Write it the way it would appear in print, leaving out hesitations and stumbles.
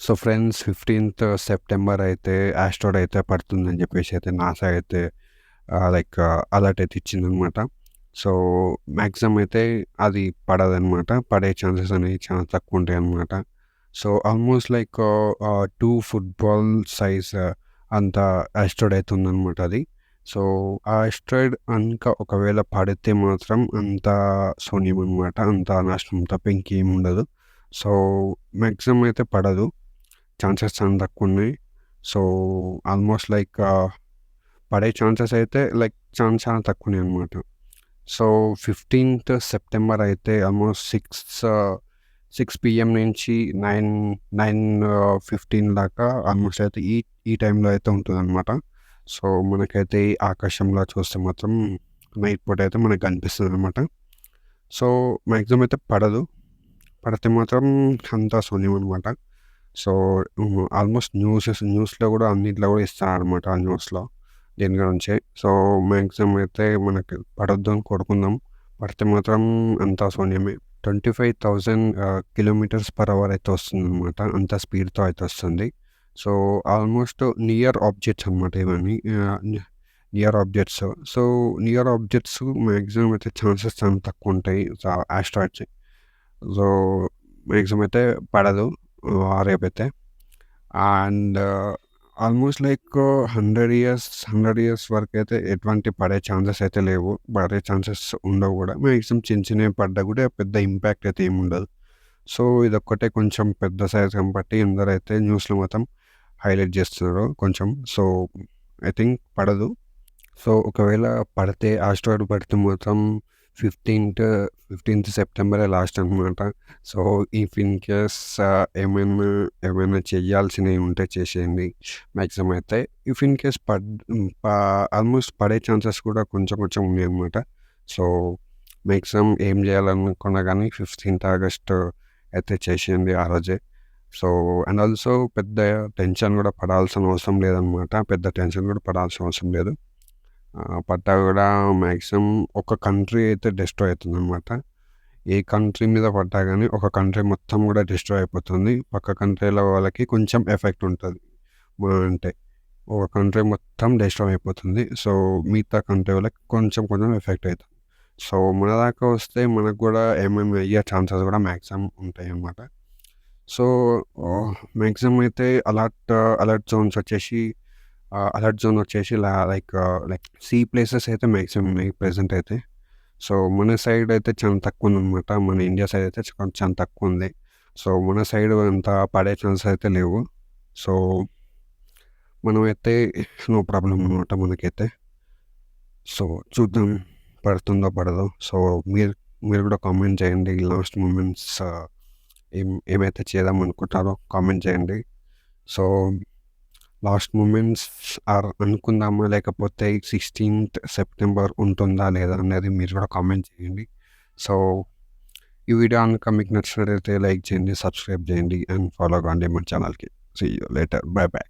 So friends 15th September అయితే asteroid అయితే పడుతుందని చెప్పేసి అయితే నాసా అయితే అలర్ట్ అయితే ఇచ్చిందనమాట. సో మ్యాక్సిమం అయితే అది పడదనమాట. పడే ఛాన్సెస్ అనేవి చాలా తక్కువ ఉంటాయన్నమాట. సో ఆల్మోస్ట్ 2 ఫుట్బాల్ సైజ్ అంత ఆస్ట్రాయిడ్ అయితే ఉందనమాట అది. సో ఆ ఆస్ట్రాయిడ్ ఒకవేళ పడితే మాత్రం అంత శూన్యం అనమాట. అంత నాశనం తప్ప ఇంకేమి ఉండదు. సో మ్యాక్సిమం అయితే పడదు. ఛాన్సెస్ చాలా తక్కువున్నాయి. సో ఆల్మోస్ట్ పడే ఛాన్సెస్ అయితే చాలా చాలా తక్కువున్నాయనమాట. సో 15th సెప్టెంబర్ అయితే ఆల్మోస్ట్ 6 పీఎం నుంచి 9:15 దాకా ఆల్మోస్ట్ అయితే ఈ టైంలో అయితే ఉంటదనమాట. సో మనకైతే ఆకాశంలో చూస్తే మాత్రం నైట్ పూట అయితే మనకు కనిపిస్తదనమాట. సో మ్యాక్సిమం అయితే పడదు. పడితే మాత్రం అంతా శూన్యం అనమాట. సో ఆల్మోస్ట్ న్యూస్‌లో గూడా అన్నిట్లో గూడా ఇస్తారనమాట ఆ న్యూస్‌లో దీని గురించే. సో మ్యాక్సిమం అయితే మనకి పడొద్దు అని కోరుకుందాం. పడితే మాత్రం అంతా శూన్యమే. 25,000 కిలోమీటర్స్ పర్ అవర్ అయితే వస్తుందనమాట. అంత స్పీడ్‌తో అయితే వస్తుంది. సో ఆల్మోస్ట్ నియర్ ఆబ్జెక్ట్స్ అనమాట ఇవన్నీ. Near objects. So near objects maximum అయితే ఛాన్సెస్ చాలా తక్కువుంటాయి. ఆస్ట్రాయిడ్స్. సో మ్యాక్సిమం అయితే పడదు రేపైతే. అండ్ ఆల్మోస్ట్ 100 ఇయర్స్ వరకైతే ఎటువంటి పడే ఛాన్సెస్ అయితే లేవు. పడే ఛాన్సెస్ ఉండవు గూడా. మ్యాక్సిమం చిన్నవి పడ్డా గూడా పెద్ద ఇంపాక్ట్ అయితే ఏముండదు. సో ఇదొక్కటే కొంచెం పెద్ద సైజ్ కాబట్టి అందరైతే న్యూస్‌లో మొత్తం హైలైట్ జేస్తున్నారు కొంచెం. సో ఐ థింక్ పడదు. సో ఒకవేళ పడితే ఆస్ట్రాయిడ్ పడితే మాత్రం 15th సెప్టెంబరే లాస్ట్ అనమాట. సో ఇఫ్ ఇన్ కేస్ ఏమైనా చేయాల్సినవి ఉంటే చేసేయండి మ్యాక్సిమం అయితే. ఇఫ్ ఇన్ కేస్ ఆల్మోస్ట్ పడే ఛాన్సెస్ కూడా కొంచెం కొంచెం ఉన్నాయన్నమాట. సో మ్యాక్సిమం ఏం చేయాలనుకున్నా కానీ 15th ఆగస్ట్ అయితే చేసేయండి ఆ రోజే. సో అండ్ ఆల్సో పెద్ద టెన్షన్ కూడా పడాల్సిన అవసరం లేదనమాట. పెద్ద టెన్షన్ కూడా పడాల్సిన అవసరం లేదు. పడ్డా కూడా మ్యాక్సిమం ఒక కంట్రీ అయితే డిస్ట్రాయ్ అవుతుందనమాట. ఏ కంట్రీ మీద పడ్డా గానీ ఒక కంట్రీ మొత్తం కూడా డిస్ట్రాయ్ అయిపోతుంది. పక్క కంట్రీల వాళ్ళకి కొంచెం ఎఫెక్ట్ ఉంటది. అంటే ఒక కంట్రీ మొత్తం డిస్ట్రాయ్ అయిపోతుంది. సో మిగతా కంట్రీ వాళ్ళకి కొంచెం కొంచెం ఎఫెక్ట్ అయితుంది. సో మన దాకా వస్తే మనకు కూడా ఏమైనా అయ్యే ఛాన్సెస్ కూడా మ్యాక్సిమం ఉంటాయన్నమాట. సో మ్యాక్సిమం అయితే అలర్ట్ జోన్స్ వచ్చేసి అలర్ట్ జోన్ వచ్చేసి సీ ప్లేసెస్ అయితే మ్యాక్సిమం ఉన్నాయి ప్రెజెంట్ అయితే. సో మన సైడ్ అయితే చాలా తక్కువుందనమాట. మన ఇండియా సైడ్ అయితే చాలా తక్కువుంది. సో మన సైడ్ అంత పడే ఛాన్సెస్ అయితే లేవు. సో మనమైతే నో ప్రాబ్లమ్ అనమాట మనకైతే. సో చూద్దాం పడుతుందో పడదో. సో మీరు కూడా కామెంట్ చేయండి. లాస్ట్ మూమెంట్స్ ఏమైతే చేద్దాం అనుకుంటారో కామెంట్ చేయండి. సో లాస్ట్ మూమెంట్స్ అనుకుందామా లేకపోతే 16th సెప్టెంబర్ ఉంటుందా లేదా అనేది మీరు కూడా కామెంట్ చేయండి. సో ఈ వీడియో మీకు నచ్చినట్లయితే లైక్ చేయండి, సబ్స్క్రైబ్ చేయండి అండ్ ఫాలో కాండి మన ఛానల్‌కి. See you later. Bye by.